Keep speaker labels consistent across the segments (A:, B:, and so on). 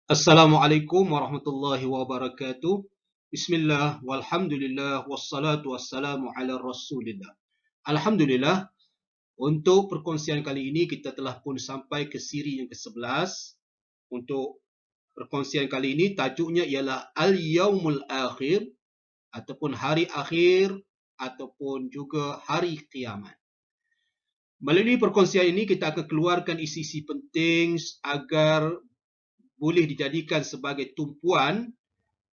A: Assalamualaikum warahmatullahi wabarakatuh. Bismillah, walhamdulillah, wassalatu wassalamu ala rasulillah. Alhamdulillah, untuk perkongsian kali ini kita telah pun sampai ke siri yang ke-11. Untuk perkongsian kali ini tajuknya ialah Al-Yaumul Akhir ataupun hari akhir ataupun juga hari kiamat. Melalui perkongsian ini kita akan keluarkan isi-isi penting agar boleh dijadikan sebagai tumpuan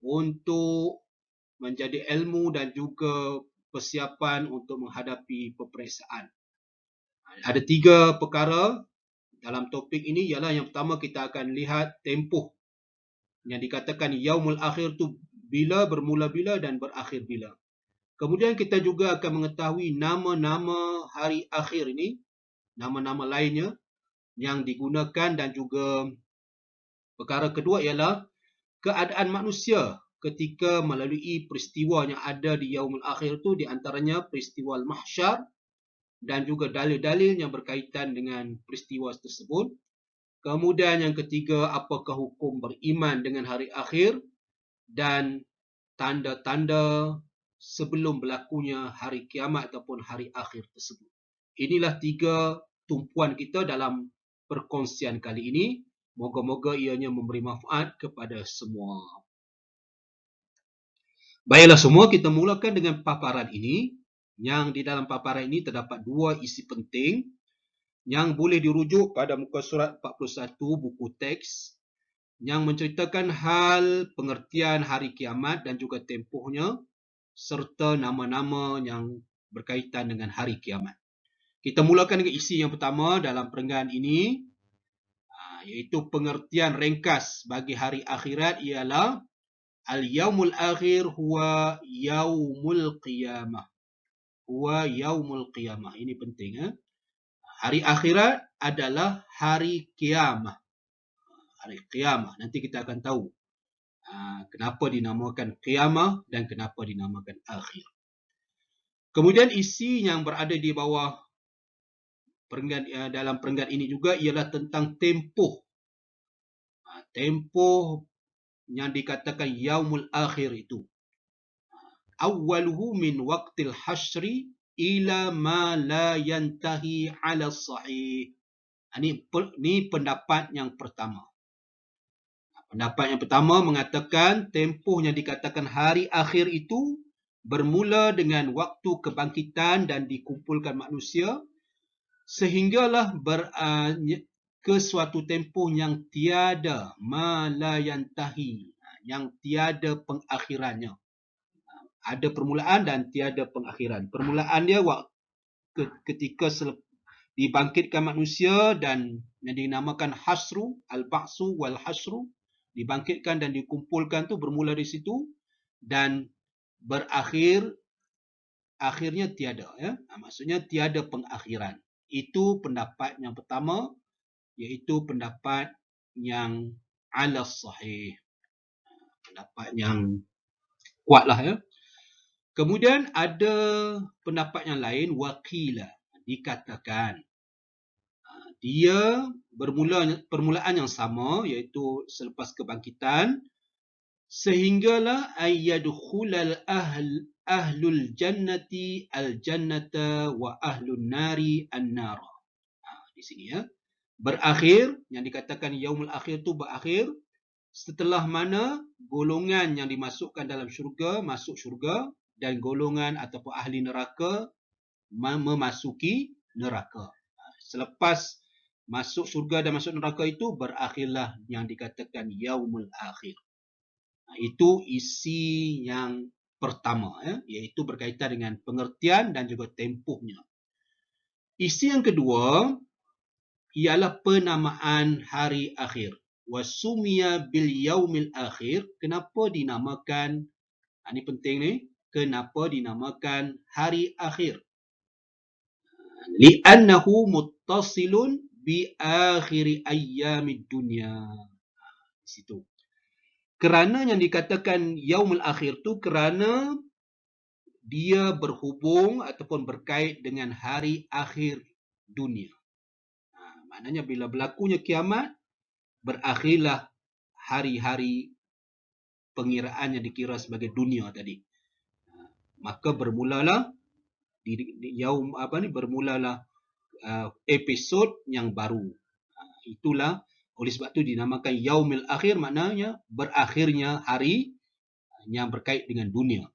A: untuk menjadi ilmu dan juga persiapan untuk menghadapi peperiksaan. Ada 3 perkara dalam topik ini, ialah yang pertama kita akan lihat tempoh yang dikatakan yaumul akhir tu bila, bermula bila dan berakhir bila. Kemudian kita juga akan mengetahui nama-nama hari akhir ini, nama-nama lainnya yang digunakan, dan juga perkara kedua ialah keadaan manusia ketika melalui peristiwa yang ada di yaumul akhir itu, di antaranya peristiwa al-mahsyar dan juga dalil-dalil yang berkaitan dengan peristiwa tersebut. Kemudian yang ketiga, apakah hukum beriman dengan hari akhir dan tanda-tanda sebelum berlakunya hari kiamat ataupun hari akhir tersebut. Inilah 3 tumpuan kita dalam perkongsian kali ini. Moga-moga ianya memberi manfaat kepada semua. Baiklah semua, kita mulakan dengan paparan ini. Yang di dalam paparan ini terdapat 2 isi penting yang boleh dirujuk pada muka surat 41 buku teks yang menceritakan hal pengertian hari kiamat dan juga tempohnya serta nama-nama yang berkaitan dengan hari kiamat. Kita mulakan dengan isi yang pertama dalam perenggan ini, iaitu pengertian ringkas bagi hari akhirat ialah Al-Yaumul Akhir huwa Yaumul Qiyamah. Huwa Yaumul Qiyamah. Ini penting. Hari akhirat adalah hari kiamah. Hari kiamah. Nanti kita akan tahu kenapa dinamakan kiamah dan kenapa dinamakan akhir. Kemudian isi yang berada di bawah dalam perenggan ini juga ialah tentang tempoh. Tempoh yang dikatakan Yaumul Akhir itu. Awwaluhu min waqtil hasyri ila ma la yantahi ala sahih. Ini pendapat yang pertama. Pendapat yang pertama mengatakan tempoh yang dikatakan hari akhir itu bermula dengan waktu kebangkitan dan dikumpulkan manusia sehinggalah ke suatu tempoh yang tiada ma la yantahi, yang tiada pengakhirannya. Ada permulaan dan tiada pengakhiran. Permulaan dia ketika dibangkitkan manusia dan yang dinamakan hasru, al-ba'su wal hasru, dibangkitkan dan dikumpulkan tu bermula di situ, dan akhirnya tiada, ya. Maksudnya tiada pengakhiran. Itu pendapat yang pertama, iaitu pendapat yang ala sahih. Pendapat yang kuatlah, ya. Kemudian ada pendapat yang lain, waqila, dikatakan dia permulaan yang sama, iaitu selepas kebangkitan, sehinggalah ayyadkhulal ahlul jannati al-jannata wa ahlun nari an-nar. Di sini, ya. Berakhir, yang dikatakan yaumul akhir tu berakhir setelah mana golongan yang dimasukkan dalam syurga masuk syurga dan golongan ataupun ahli neraka memasuki neraka. Selepas masuk syurga dan masuk neraka itu, berakhirlah yang dikatakan yaumul akhir. Itu isi yang pertama, ya, iaitu berkaitan dengan pengertian dan juga tempohnya. Isi yang kedua ialah penamaan hari akhir. Wasumiya bil yaumil akhir. Kenapa dinamakan, ini penting ni, kenapa dinamakan hari akhir? Li'annahu muttasilun bi akhiri ayyamid dunya. Di situ. Kerana yang dikatakan yaumul akhir tu kerana dia berhubung ataupun berkait dengan hari akhir dunia. Maknanya bila berlakunya kiamat, berakhirlah hari-hari pengiraan yang dikira sebagai dunia tadi. Maka bermulalah bermulalah episod yang baru. Itulah oleh sebab itu dinamakan Yaumil Akhir, maknanya berakhirnya hari yang berkait dengan dunia.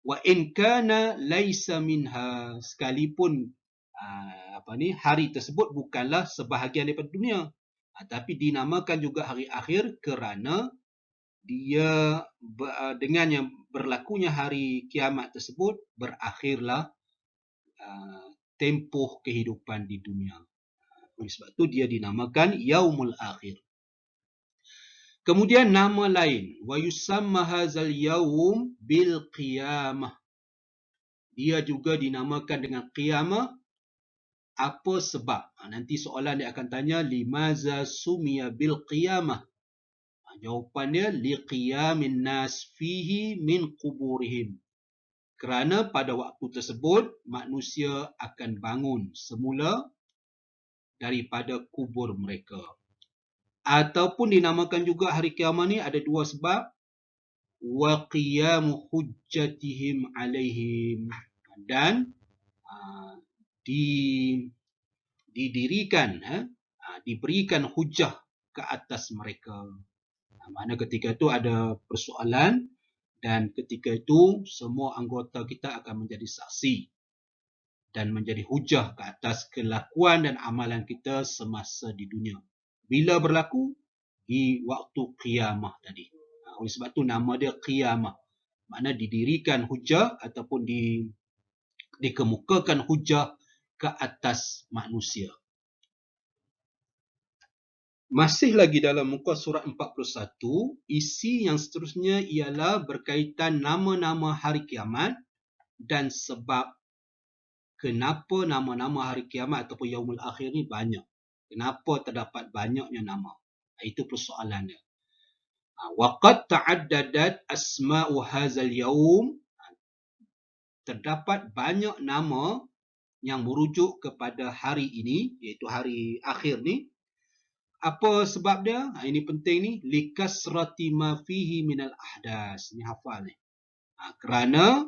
A: Wa in kana laisa minha, sekalipun hari tersebut bukanlah sebahagian daripada dunia, tapi dinamakan juga hari akhir kerana dia dengan yang berlakunya hari kiamat tersebut berakhirlah tempoh kehidupan di dunia. Oleh sebab itu dia dinamakan Yaumul Akhir. Kemudian nama lain, wa yusamma hadzal yaum bil qiyamah. Dia juga dinamakan dengan qiyamah. Apa sebab? Nanti soalan dia akan tanya, limaza sumiya bil qiyamah? Jawapannya, liqiyamin nas fihi min quburihim. Kerana pada waktu tersebut manusia akan bangun semula daripada kubur mereka. Ataupun dinamakan juga hari kiamat ni ada dua sebab. Wa qiyamu hujjatihim alaihim, dan diberikan hujah ke atas mereka. Makna ketika itu ada persoalan dan ketika itu semua anggota kita akan menjadi saksi dan menjadi hujah ke atas kelakuan dan amalan kita semasa di dunia. Bila berlaku? Di waktu qiyamah tadi. Oleh sebab itu nama dia qiyamah. Makna didirikan hujah ataupun dikemukakan hujah ke atas manusia. Masih lagi dalam muka surat 41, isi yang seterusnya ialah berkaitan nama-nama hari kiamat dan sebab kenapa nama-nama hari kiamat ataupun Yaumul Akhir ni banyak. Kenapa terdapat banyaknya nama? Itu persoalannya. Waqad ta'addadat asma'u hadzal yaum. Terdapat banyak nama yang merujuk kepada hari ini, iaitu hari akhir ni. Apa sebab dia? Ini penting ni. Likasrati ma fihi minal ahdas. Ini hafal ni. Kerana,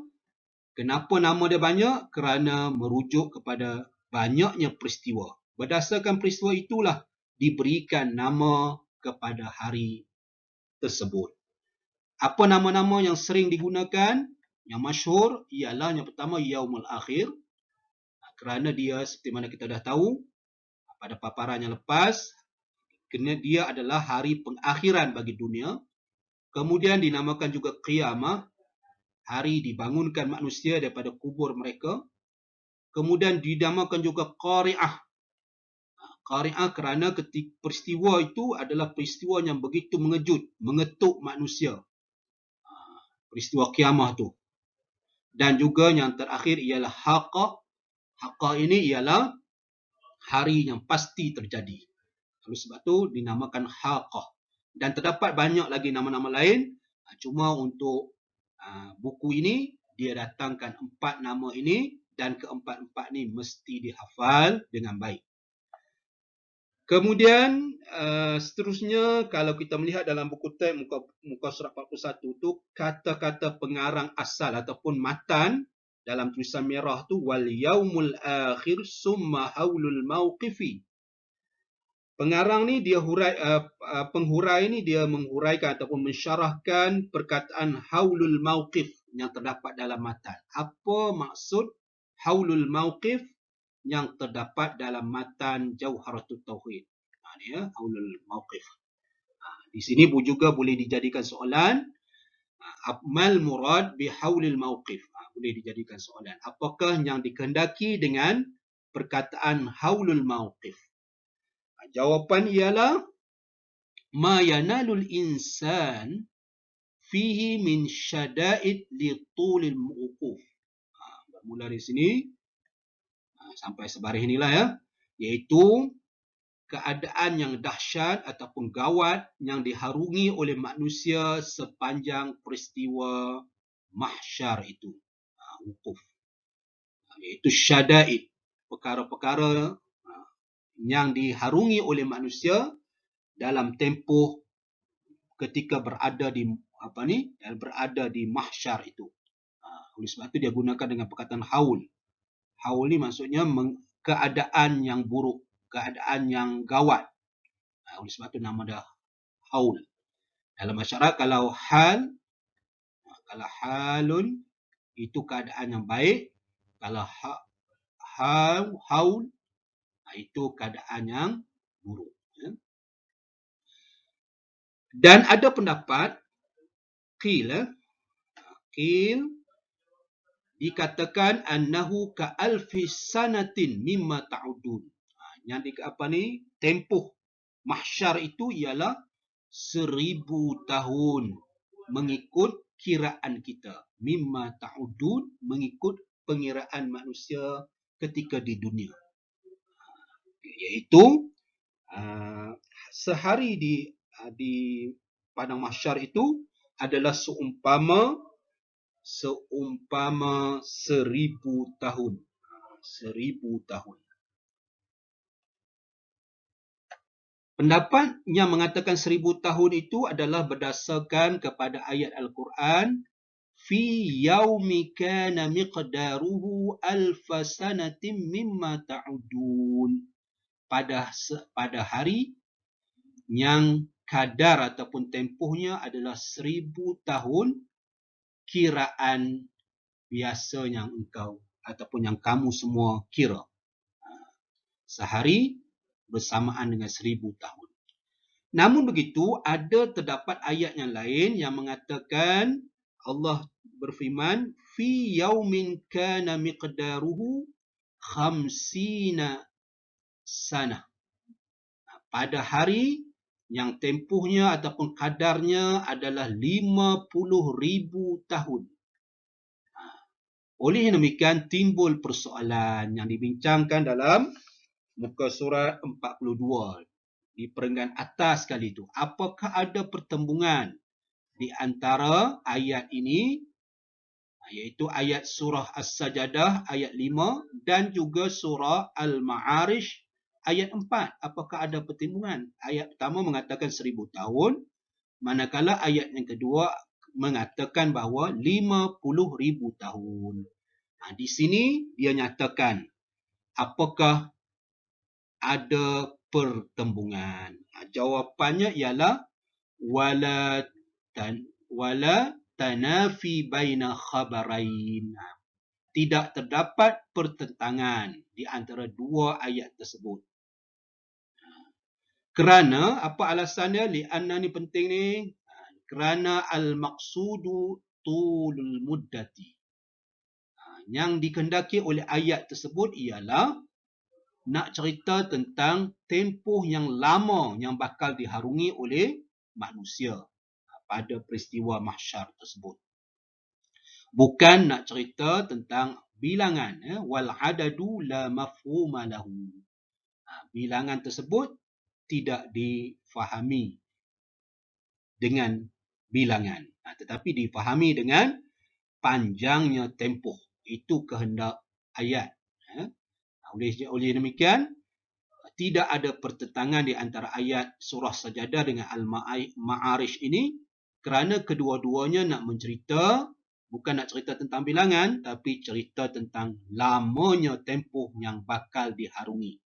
A: kenapa nama dia banyak? Kerana merujuk kepada banyaknya peristiwa. Berdasarkan peristiwa itulah diberikan nama kepada hari tersebut. Apa nama-nama yang sering digunakan? Yang masyhur ialah yang pertama Yaumul Akhir. Kerana dia seperti mana kita dah tahu pada paparan yang lepas, kerana dia adalah hari pengakhiran bagi dunia. Kemudian dinamakan juga Qiyamah, hari dibangunkan manusia daripada kubur mereka. Kemudian dinamakan juga Qari'ah. Qari'ah kerana peristiwa itu adalah peristiwa yang begitu mengejut, mengetuk manusia. Peristiwa Qiyamah tu. Dan juga yang terakhir ialah Haqqah. Haqqah ini ialah hari yang pasti terjadi. Oleh sebab tu dinamakan Haqqah. Dan terdapat banyak lagi nama-nama lain. Cuma untuk buku ini, dia datangkan 4 nama ini. Dan keempat-empat ni mesti dihafal dengan baik. Kemudian seterusnya, kalau kita melihat dalam buku teks muka surat 41 tu, kata-kata pengarang asal ataupun matan dalam tulisan merah tu, wal yaumul akhir summa haulul mauqifi. Pengarang ni dia penghurai ni dia menghuraikan ataupun mensyarahkan perkataan haulul mauqif yang terdapat dalam matan. Apa maksud haulul mauqif yang terdapat dalam matan Jauharatul Tauhid? Ni haulul mauqif. Di sini juga boleh dijadikan soalan. Mal murad bi haulil mauqif. Boleh dijadikan soalan. Apakah yang dikehendaki dengan perkataan haulul mauqif? Jawapan ialah ma yanalul insan fihi min syada'id li tulil mauquf. Bermula dari sini sampai sebaris inilah ya, iaitu keadaan yang dahsyat ataupun gawat yang diharungi oleh manusia sepanjang peristiwa mahsyar itu. Wukuf. Iaitu syada'id, perkara-perkara yang diharungi oleh manusia dalam tempoh ketika berada di berada di mahsyar itu. Oleh sebab itu dia gunakan dengan perkataan haul. Haul ni maksudnya keadaan yang buruk, keadaan yang gawat. Oleh sebab itu nama dia haul. Dalam masyarakat kalau halun itu keadaan yang baik, kalau haul itu keadaan yang buruk. Dan ada pendapat qil dikatakan annahu ka alfi sanatin mimma ta'udun. Yang tempoh mahsyar itu ialah 1000 tahun mengikut kiraan kita. Mimma ta'udun mengikut pengiraan manusia ketika di dunia. Iaitu sehari di padang mahsyar itu adalah seumpama 1000 tahun. 1000 tahun. Pendapat yang mengatakan 1000 tahun itu adalah berdasarkan kepada ayat Al-Quran, fi yaumi kana miqdaruhu alfa sanatin mimma ta'udun. Pada hari yang kadar ataupun tempohnya adalah 1000 tahun kiraan biasa yang engkau ataupun yang kamu semua kira. Sehari bersamaan dengan 1000 tahun. Namun begitu, terdapat ayat yang lain yang mengatakan Allah berfirman, fi yaumin kana miqdaruhu 50 sanah. Pada hari yang tempohnya ataupun kadarnya adalah 50,000 tahun. Oleh demikian timbul persoalan yang dibincangkan dalam muka surat 42 di perenggan atas kali itu. Apakah ada pertembungan di antara ayat ini, iaitu ayat surah As-Sajadah ayat 5 dan juga surah Al-Ma'arij ayat 4. Apakah ada pertembungan? Ayat pertama mengatakan 1000 tahun, manakala ayat yang kedua mengatakan bahawa 50,000 tahun. Di sini dia nyatakan apakah ada pertembungan. Jawapannya ialah wala tanafi baina khabarain. Tidak terdapat pertentangan di antara dua ayat tersebut. Kerana apa alasannya? Lianna ni penting ni. Kerana al-maqsudu tulul muddati. Yang dikehendaki oleh ayat tersebut ialah nak cerita tentang tempoh yang lama yang bakal diharungi oleh manusia pada peristiwa mahsyar tersebut. Bukan nak cerita tentang bilangan. Wal adadu la mafhuma lahu. Bilangan tersebut tidak difahami dengan bilangan, tetapi difahami dengan panjangnya tempoh. Itu kehendak ayat. Oleh demikian, tidak ada pertentangan di antara ayat surah Sajadah dengan Al-Ma'arij ini, kerana kedua-duanya nak mencerita, bukan nak cerita tentang bilangan, tapi cerita tentang lamanya tempoh yang bakal diharungi.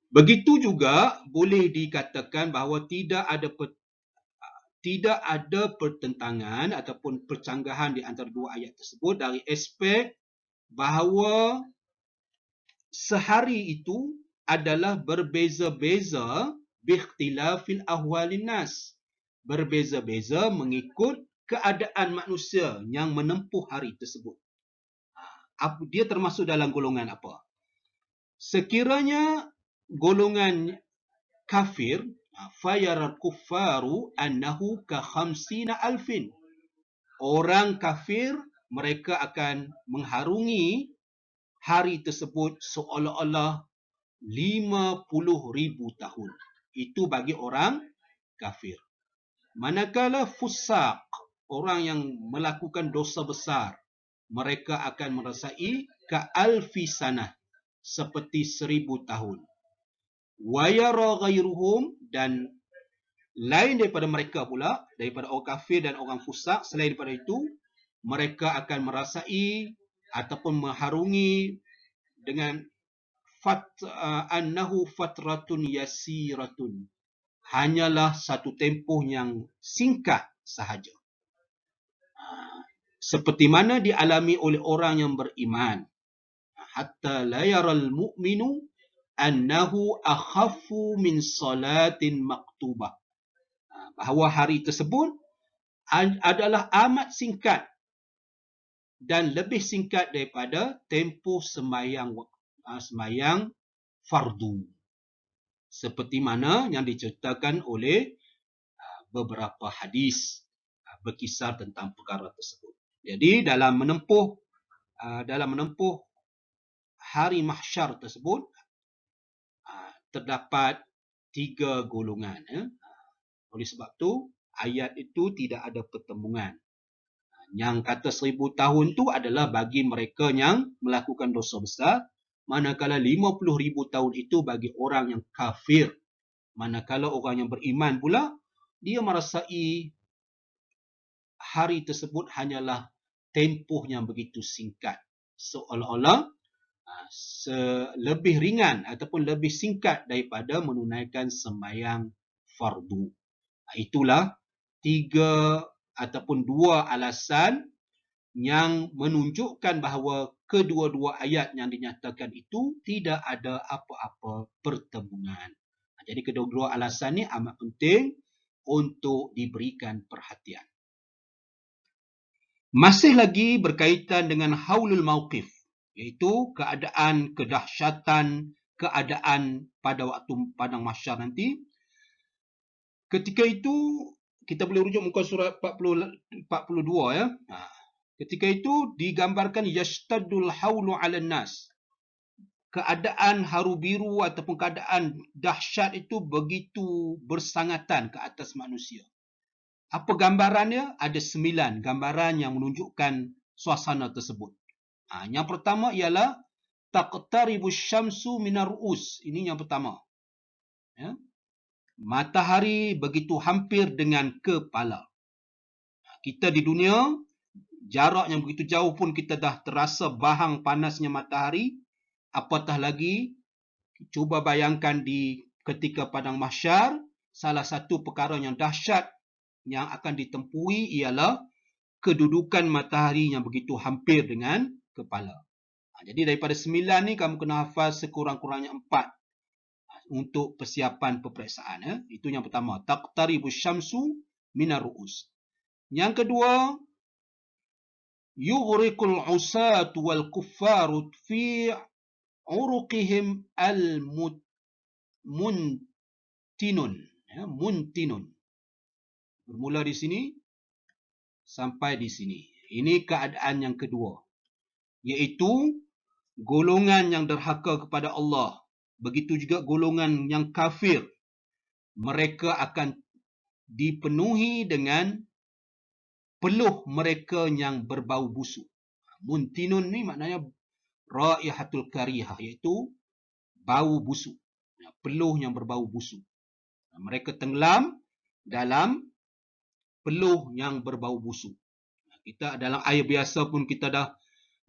A: Begitu juga boleh dikatakan bahawa tidak ada pertentangan ataupun percanggahan di antara dua ayat tersebut dari aspek bahawa sehari itu adalah berbeza-beza biikhtilafil ahwalin nas. Berbeza-beza mengikut keadaan manusia yang menempuh hari tersebut. Dia termasuk dalam golongan apa? Sekiranya golongan kafir, fayaral kuffaru annahu ka 50,000. Orang kafir mereka akan mengharungi hari tersebut seolah-olah 50,000 tahun. Itu bagi orang kafir. Manakala fusaq, orang yang melakukan dosa besar, mereka akan merasai ka alfi sanah, seperti 1000 tahun. wa yara ghairuhum, dan lain daripada mereka pula, daripada orang kafir dan orang fusaq, selain daripada itu, mereka akan merasai ataupun mengharungi dengan annahu fatratun yasiratun, hanyalah satu tempoh yang singkat sahaja. Seperti mana dialami oleh orang yang beriman. Hatta la yaral mu'minu annahu akhafu min salatin maktubah. Bahawa hari tersebut adalah amat singkat dan lebih singkat daripada tempoh sembahyang fardu. Seperti mana yang diceritakan oleh beberapa hadis berkisar tentang perkara tersebut. Jadi dalam menempuh hari mahsyar tersebut terdapat 3 golongan. Oleh sebab tu ayat itu tidak ada pertembungan. Yang kata 1000 tahun tu adalah bagi mereka yang melakukan dosa besar, manakala 50,000 tahun itu bagi orang yang kafir. Manakala orang yang beriman pula, dia merasai hari tersebut hanyalah tempoh yang begitu singkat, seolah-olah lebih ringan ataupun lebih singkat daripada menunaikan sembahyang fardu. Itulah 3 ataupun 2 alasan yang menunjukkan bahawa kedua-dua ayat yang dinyatakan itu tidak ada apa-apa pertembungan. Jadi kedua-dua alasan ini amat penting untuk diberikan perhatian. Masih lagi berkaitan dengan haulul mauqif, iaitu keadaan kedahsyatan, keadaan pada waktu padang mahsyar nanti. Ketika itu kita boleh rujuk muka surat 42 ya. Ketika itu digambarkan yashtaddul haulu 'alan nas. Keadaan haru biru ataupun keadaan dahsyat itu begitu bersangatan ke atas manusia. Apa gambarannya? Ada 9 gambaran yang menunjukkan suasana tersebut. Yang pertama ialah taqtaribus syamsu minar ru'us. Ini yang pertama. Ya. Matahari begitu hampir dengan kepala. Kita di dunia, jarak yang begitu jauh pun kita dah terasa bahang panasnya matahari. Apatah lagi, cuba bayangkan di ketika padang mahsyar, salah satu perkara yang dahsyat yang akan ditempui ialah kedudukan matahari yang begitu hampir dengan kepala. Jadi daripada 9 ni kamu kena hafal sekurang-kurangnya 4 untuk persiapan peperiksaan. Ya. Itu yang pertama. Taqtaribus syamsu minar ru'us. Yang kedua, yughriqul usatu wal kuffaru fi uruqihim al-muntinun. Ya, muntinun. Bermula di sini sampai di sini. Ini keadaan yang kedua. Iaitu golongan yang derhaka kepada Allah. Begitu juga golongan yang kafir. Mereka akan dipenuhi dengan peluh mereka yang berbau busuk. Muntinun ni maknanya raihatul karihah, iaitu bau busuk. Peluh yang berbau busuk. Mereka tenggelam dalam peluh yang berbau busuk. Kita dalam air biasa pun kita dah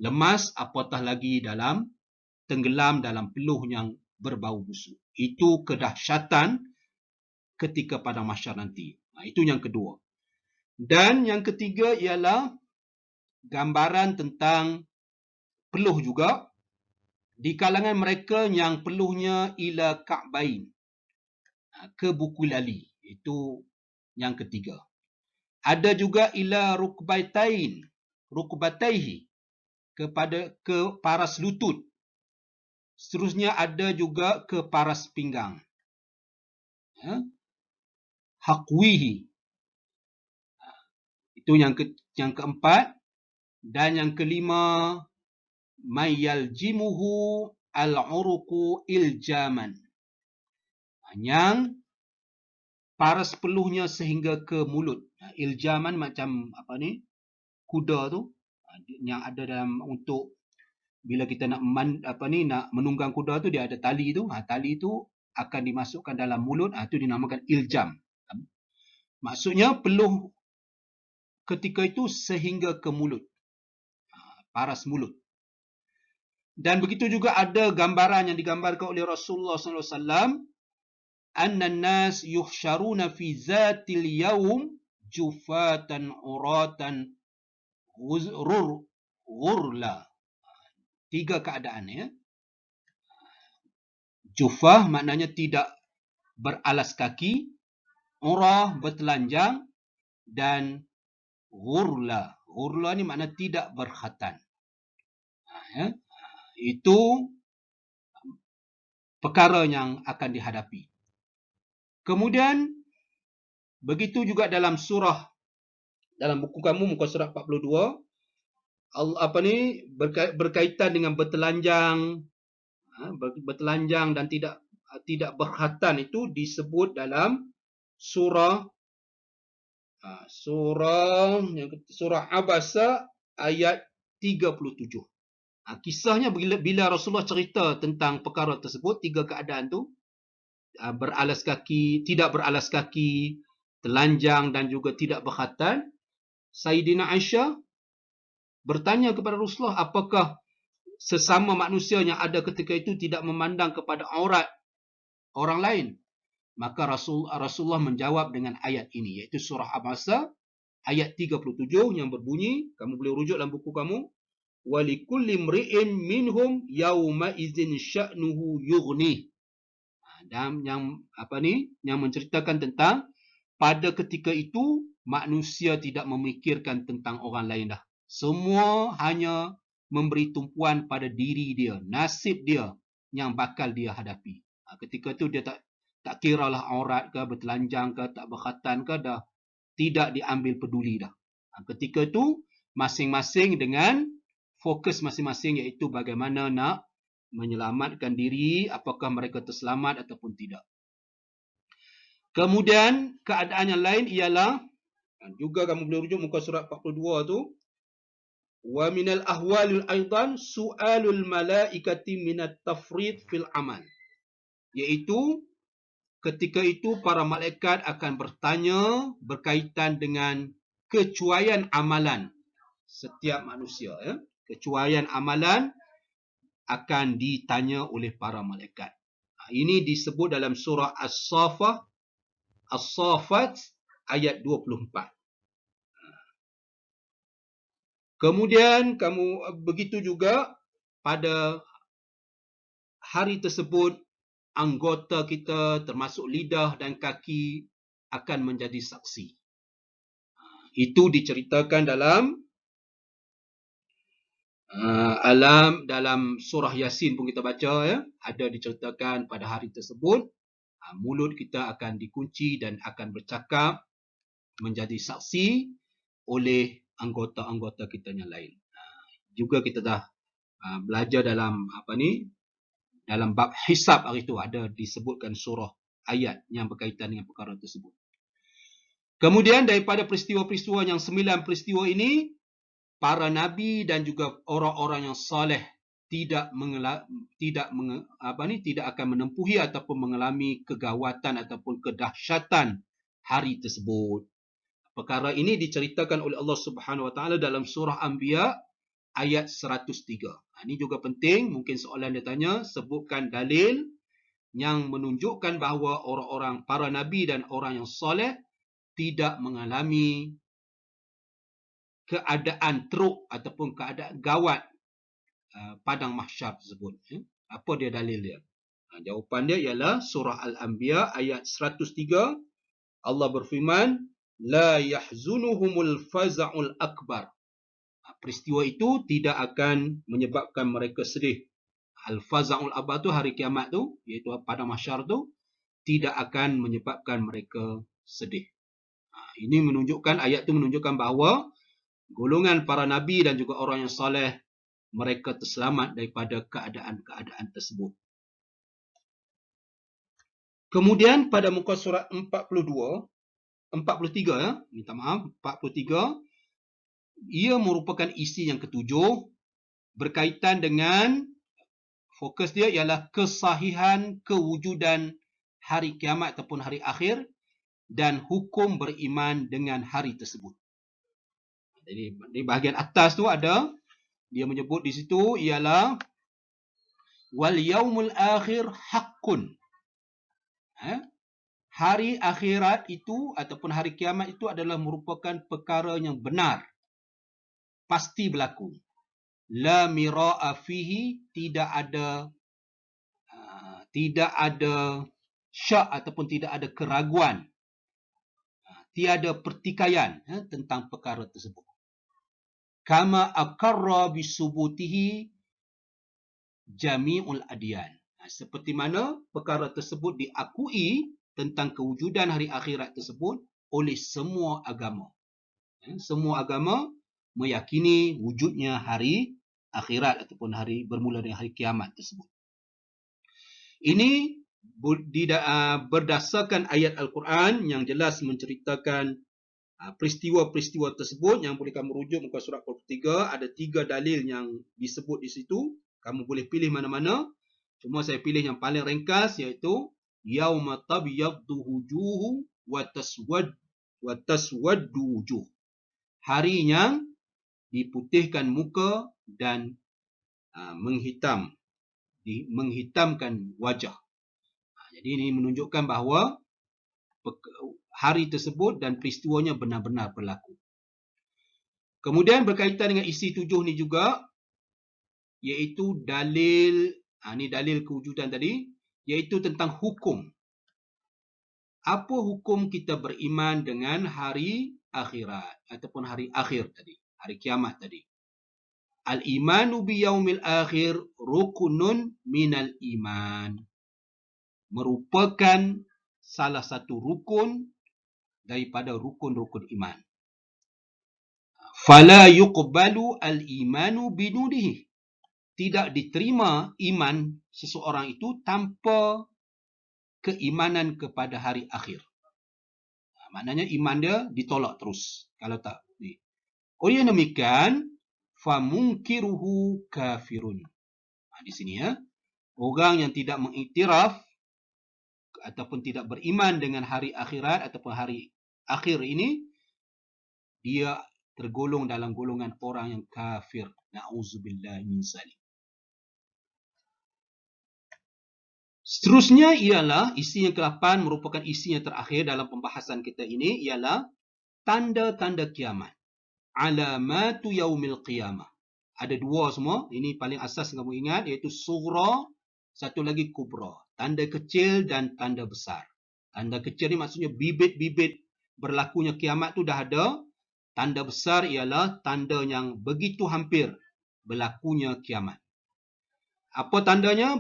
A: lemas, apatah lagi dalam tenggelam dalam peluh yang berbau busuk. Itu kedahsyatan ketika padang mahsyar nanti. Itu yang kedua. Dan yang ketiga ialah gambaran tentang peluh juga di kalangan mereka yang peluhnya ila ka'bain, ke buku lali. Itu yang ketiga. Ada juga ila rukbataihi, ke paras lutut. Seterusnya ada juga ke paras pinggang. Haqwihi. Itu yang keempat. Dan yang kelima, mayaljimuhu al-uruqu iljaman. Yang paras peluhnya sehingga ke mulut. Iljaman macam apa ni? Kuda tu yang ada dalam untuk bila kita nak nak menunggang kuda tu, dia ada tali tu. Tali tu akan dimasukkan dalam mulut, itu dinamakan iljam. Maksudnya peluh ketika itu sehingga ke mulut, paras mulut. Dan begitu juga ada gambaran yang digambarkan oleh Rasulullah SAW, anna an-nas yuhsyaruna fi zatil yaum jufatan uratan ghurla. 3 keadaan ya. Jufah maknanya tidak beralas kaki, urah bertelanjang, dan ghurla. Ghurla ni makna tidak berkhatan. Ya. Itu perkara yang akan dihadapi. Kemudian begitu juga dalam surah, dalam buku kamu muka surat 42, berkaitan dengan bertelanjang, dan tidak berkhatan itu disebut dalam surah Abasa ayat 37. Kisahnya bila Rasulullah cerita tentang perkara tersebut, 3 keadaan tu, beralas kaki, tidak beralas kaki, telanjang dan juga tidak berkhatan, Sayyidina Aisyah bertanya kepada Rasulullah, apakah sesama manusia yang ada ketika itu tidak memandang kepada aurat orang lain? Maka Rasulullah menjawab dengan ayat ini, iaitu surah Abasa ayat 37 yang berbunyi, kamu boleh rujuk dalam buku kamu, walikulli mri'in minhum yawma idzin sya'nuhu yughni. Dan yang menceritakan tentang pada ketika itu manusia tidak memikirkan tentang orang lain dah. Semua hanya memberi tumpuan pada diri dia, nasib dia yang bakal dia hadapi. Ketika itu dia tak kiralah aurat ke, bertelanjang ke, tak berkhatan ke, dah tidak diambil peduli dah. Ketika itu masing-masing dengan fokus masing-masing, iaitu bagaimana nak menyelamatkan diri, apakah mereka terselamat ataupun tidak. Kemudian keadaan yang lain ialah, juga kamu boleh rujuk muka surat 42 tu, wa minal ahwalil aidan su'alul malaikati minat tafrid fil amal. Iaitu ketika itu para malaikat akan bertanya berkaitan dengan kecuaian amalan setiap manusia. Ya? Kecuaian amalan akan ditanya oleh para malaikat. Ini disebut dalam surah As-Saffat ayat 24. Kemudian begitu juga pada hari tersebut, anggota kita termasuk lidah dan kaki akan menjadi saksi. Itu diceritakan dalam surah Yasin pun kita baca, ya, ada diceritakan pada hari tersebut mulut kita akan dikunci dan akan bercakap menjadi saksi oleh anggota-anggota kita yang lain. Juga kita dah belajar dalam dalam bab hisab hari itu ada disebutkan surah ayat yang berkaitan dengan perkara tersebut. Kemudian daripada peristiwa-peristiwa yang 9 peristiwa ini, para nabi dan juga orang-orang yang soleh tidak akan menempuhi ataupun mengalami kegawatan ataupun kedahsyatan hari tersebut. Perkara ini diceritakan oleh Allah Subhanahu Wa Taala dalam surah Anbiya ayat 103. Ini juga penting, mungkin soalan dia tanya, sebutkan dalil yang menunjukkan bahawa orang-orang para nabi dan orang yang soleh tidak mengalami keadaan teruk ataupun keadaan gawat padang mahsyar tersebut. Apa dia dalil dia? Jawapan dia ialah surah Al-Anbiya ayat 103. Allah berfirman, la yahzunuhumul faza'ul akbar. Peristiwa itu tidak akan menyebabkan mereka sedih. Al-faza'ul akbar tu hari kiamat tu, iaitu padang mahsyar tu, tidak akan menyebabkan mereka sedih. Ini menunjukkan, ayat itu menunjukkan bahawa golongan para nabi dan juga orang yang soleh, mereka terselamat daripada keadaan-keadaan tersebut. Kemudian pada muka surat 43, minta maaf, 43, ia merupakan isi yang ketujuh, berkaitan dengan, fokus dia ialah kesahihan kewujudan hari kiamat ataupun hari akhir dan hukum beriman dengan hari tersebut. Jadi di bahagian atas tu ada, dia menyebut di situ ialah wal yaumul akhir haqqun. Hari akhirat itu ataupun hari kiamat itu adalah merupakan perkara yang benar, pasti berlaku. La mira'a fihi, tidak ada syak ataupun tidak ada keraguan, tiada pertikaian tentang perkara tersebut. Kama aqarra bisubutihi jami'ul adyan. Seperti mana perkara tersebut diakui tentang kewujudan hari akhirat tersebut oleh semua agama. Semua agama meyakini wujudnya hari akhirat ataupun hari bermula dari hari kiamat tersebut. Ini berdasarkan ayat Al-Quran yang jelas menceritakan peristiwa-peristiwa tersebut yang boleh kamu rujuk muka surat 43. Ada 3 dalil yang disebut di situ. Kamu boleh pilih mana-mana. Cuma saya pilih yang paling ringkas, iaitu yauma tabyaddu wujuhu wa taswaddu wujuh. Hari yang diputihkan muka dan menghitamkan wajah. Jadi ini menunjukkan bahawa hari tersebut dan peristiwanya benar-benar berlaku. Kemudian berkaitan dengan isi 7 ni juga, iaitu dalil, ini dalil kewujudan tadi, iaitu tentang hukum. Apa hukum kita beriman dengan hari akhirat ataupun hari akhir tadi, hari kiamat tadi? Al-imanu biyaumil akhir rukunun minal iman. Merupakan salah satu rukun daripada rukun-rukun iman. Fala yuqbalu al-imanu binudihi. Tidak diterima iman seseorang itu tanpa keimanan kepada hari akhir. Maknanya iman dia ditolak terus kalau tak. Oleh demikian, famunkiruhu kafirun. Di sini orang yang tidak mengiktiraf ataupun tidak beriman dengan hari akhirat ataupun hari akhir ini, dia tergolong dalam golongan orang yang kafir. Na'udzubillahi min zalik. Seterusnya ialah isi yang ke-8, merupakan isi yang terakhir dalam pembahasan kita ini, ialah tanda-tanda kiamat. Alamatu yaumil qiyamah. Ada 2 semua. Ini paling asas kamu ingat, iaitu sughra, satu lagi kubra. Tanda kecil dan tanda besar. Tanda kecil ni maksudnya bibit-bibit berlakunya kiamat tu dah ada. Tanda besar ialah tanda yang begitu hampir berlakunya kiamat. Apa tandanya?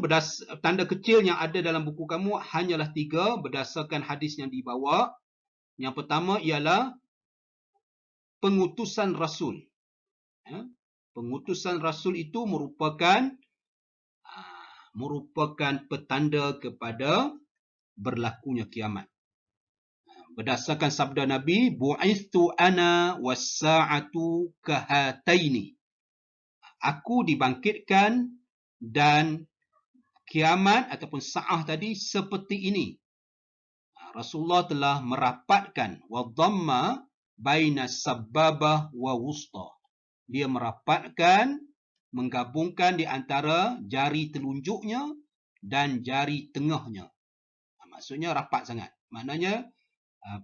A: Tanda kecil yang ada dalam buku kamu hanyalah 3 berdasarkan hadis yang dibawa. Yang pertama ialah pengutusan Rasul. Pengutusan Rasul itu merupakan petanda kepada berlakunya kiamat. Berdasarkan sabda Nabi, bu'ithtu ana was-sa'atu kahataini. Aku dibangkitkan dan kiamat ataupun sa'ah tadi seperti ini. Rasulullah telah merapatkan wa dhamma baina sababah wa wusta. Dia merapatkan, menggabungkan di antara jari telunjuknya dan jari tengahnya. Maksudnya rapat sangat. Maknanya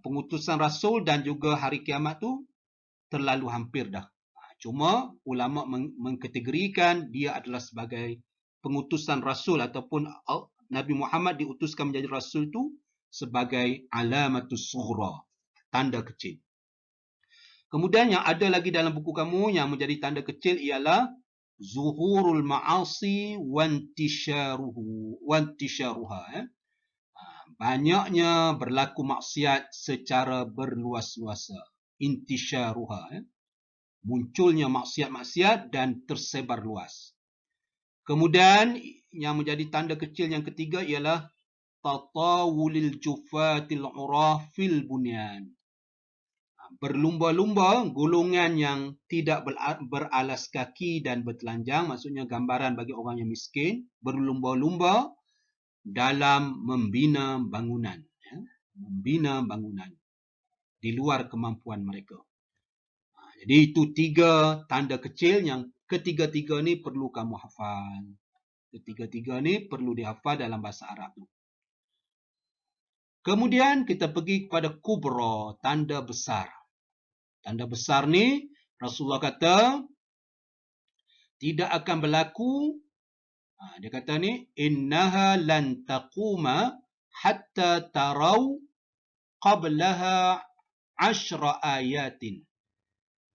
A: pengutusan Rasul dan juga hari kiamat tu terlalu hampir dah. Cuma ulama mengkategorikan dia adalah sebagai pengutusan Rasul ataupun Nabi Muhammad diutuskan menjadi Rasul tu sebagai alamatus sughra, tanda kecil. Kemudian yang ada lagi dalam buku kamu yang menjadi tanda kecil ialah zuhurul ma'asi wantisharuha. Banyaknya berlaku maksiat secara berluas-luasa. Intisharuha. Munculnya maksiat-maksiat dan tersebar luas. Kemudian yang menjadi tanda kecil yang ketiga ialah tatawulil jufatil urah fil bunyan. Berlumba-lumba golongan yang tidak beralas kaki dan bertelanjang, maksudnya gambaran bagi orang yang miskin, berlumba-lumba dalam membina bangunan. Membina bangunan di luar kemampuan mereka. Jadi itu 3 tanda kecil yang ketiga-tiga ni perlu kamu hafal. Ketiga-tiga ni perlu dihafal dalam bahasa Arab. Kemudian kita pergi kepada kubra, tanda besar. Tanda besar ni Rasulullah kata tidak akan berlaku. Dia kata ni innaha lan taquma hatta tarau qablaha 10 ayatin.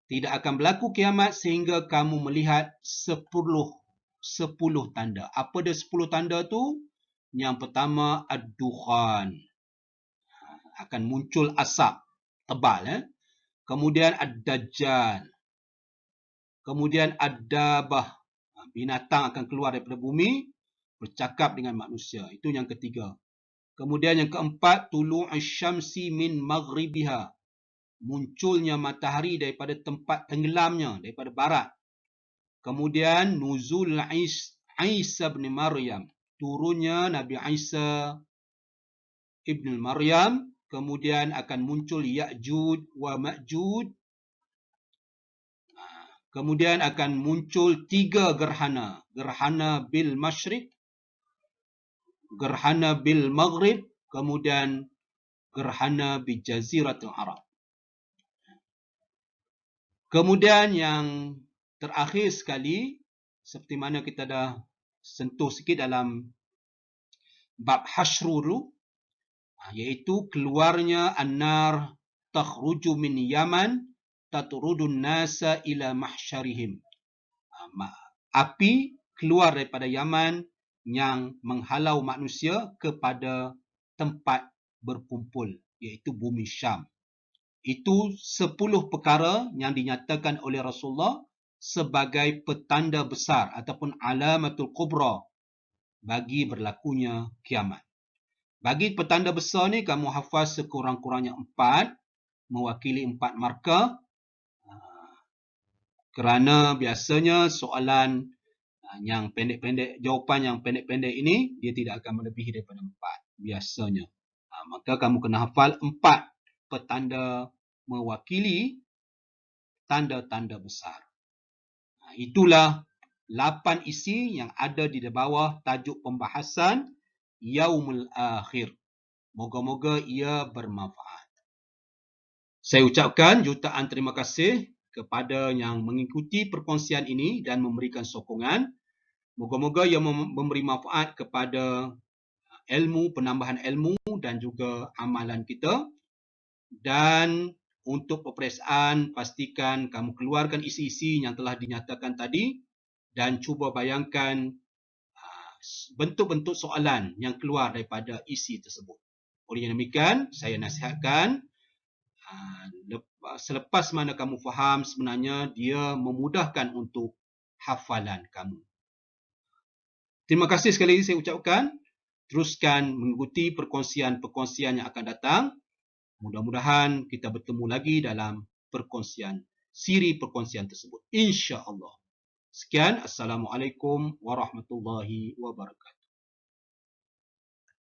A: Tidak akan berlaku kiamat sehingga kamu melihat 10 tanda. Apa dia 10 tanda tu? Yang pertama ad-dukhan. Akan muncul asap tebal. Kemudian ad-dajjal. Kemudian ad-dabah. Binatang akan keluar daripada bumi bercakap dengan manusia. Itu yang ketiga. Kemudian yang keempat, tulu'us syamsi min maghribiha. Munculnya matahari daripada tempat tenggelamnya, daripada barat. Kemudian nuzul Isa bin Maryam, turunnya Nabi Isa ibn Maryam. Kemudian akan muncul Ya'jud wa Ma'jud. Kemudian akan muncul 3 gerhana. Gerhana bil masyriq, gerhana bil maghrib, kemudian gerhana bil jaziratul Arab. Kemudian yang terakhir sekali, seperti mana kita dah sentuh sikit dalam bab hasyru dulu, iaitu keluarnya an-nar takhruju min Yaman tatrudun nasa ila mahsyarihim. Api keluar daripada Yaman yang menghalau manusia kepada tempat berkumpul, iaitu bumi Syam. Itu 10 perkara yang dinyatakan oleh Rasulullah sebagai petanda besar ataupun alamatul kubra bagi berlakunya kiamat. Bagi petanda besar ni kamu hafal sekurang-kurangnya 4, mewakili 4 markah. Kerana biasanya soalan yang pendek-pendek, jawapan yang pendek-pendek ini dia tidak akan melebihi daripada 4 biasanya. Maka kamu kena hafal 4 petanda mewakili tanda-tanda besar. Itulah 8 isi yang ada di bawah tajuk pembahasan Yaumul Akhir. Moga-moga ia bermanfaat. Saya ucapkan jutaan terima kasih kepada yang mengikuti perkongsian ini dan memberikan sokongan. Moga-moga ia memberi manfaat kepada ilmu, penambahan ilmu dan juga amalan kita. Dan untuk peperiksaan, pastikan kamu keluarkan isi-isi yang telah dinyatakan tadi dan cuba bayangkan bentuk-bentuk soalan yang keluar daripada isi tersebut. Oleh yang demikian, saya nasihatkan selepas mana kamu faham, sebenarnya dia memudahkan untuk hafalan kamu. Terima kasih sekali lagi saya ucapkan. Teruskan mengikuti perkongsian-perkongsian yang akan datang. Mudah-mudahan kita bertemu lagi dalam siri perkongsian tersebut. InsyaAllah. Sekian. Assalamualaikum warahmatullahi wabarakatuh.